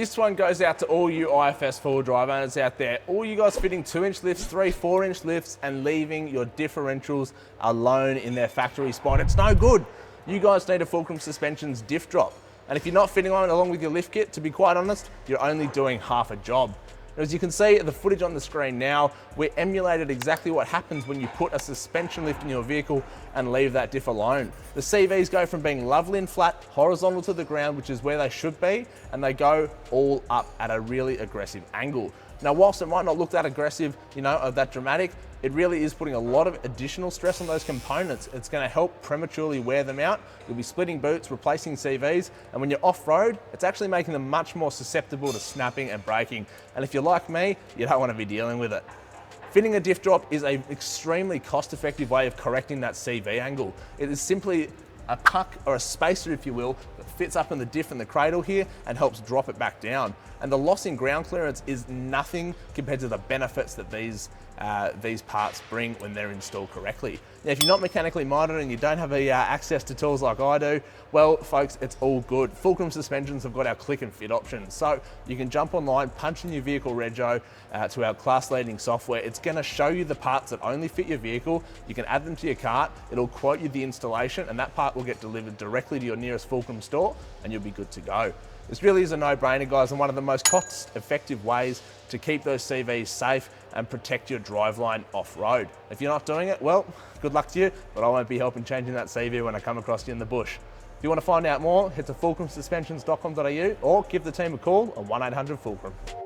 This one goes out to all you IFS four-wheel drive owners out there. All you guys fitting 2-inch lifts, 3, 4-inch lifts, and leaving your differentials alone in their factory spot. It's no good. You guys need a Fulcrum Suspensions Diff Drop. And if you're not fitting one along with your lift kit, to be quite honest, you're only doing half a job. As you can see, the footage on the screen now, we emulated exactly what happens when you put a suspension lift in your vehicle and leave that diff alone. The CVs go from being lovely and flat, horizontal to the ground, which is where they should be, and they go all up at a really aggressive angle. Now, whilst it might not look that aggressive, or that dramatic, it really is putting a lot of additional stress on those components. It's going to help prematurely wear them out. You'll be splitting boots, replacing CVs, and when you're off-road, it's actually making them much more susceptible to snapping and breaking. And if you're like me, you don't want to be dealing with it. Fitting a diff drop is an extremely cost-effective way of correcting that CV angle. It is simply a puck or a spacer, if you will, that fits up in the diff and the cradle here and helps drop it back down. And the loss in ground clearance is nothing compared to the benefits that these parts bring when they're installed correctly. Now, if you're not mechanically minded and you don't have access to tools like I do, well, folks, it's all good. Fulcrum Suspensions have got our click and fit option. So you can jump online, punch in your vehicle rego to our class-leading software. It's gonna show you the parts that only fit your vehicle. You can add them to your cart. It'll quote you the installation, and that part will get delivered directly to your nearest Fulcrum store, and you'll be good to go. This really is a no-brainer, guys, and one of the most cost-effective ways to keep those CVs safe and protect your driveline off-road. If you're not doing it, well, good luck to you, but I won't be helping changing that CV when I come across you in the bush. If you want to find out more, head to fulcrumsuspensions.com.au or give the team a call on 1-800-FULCRUM.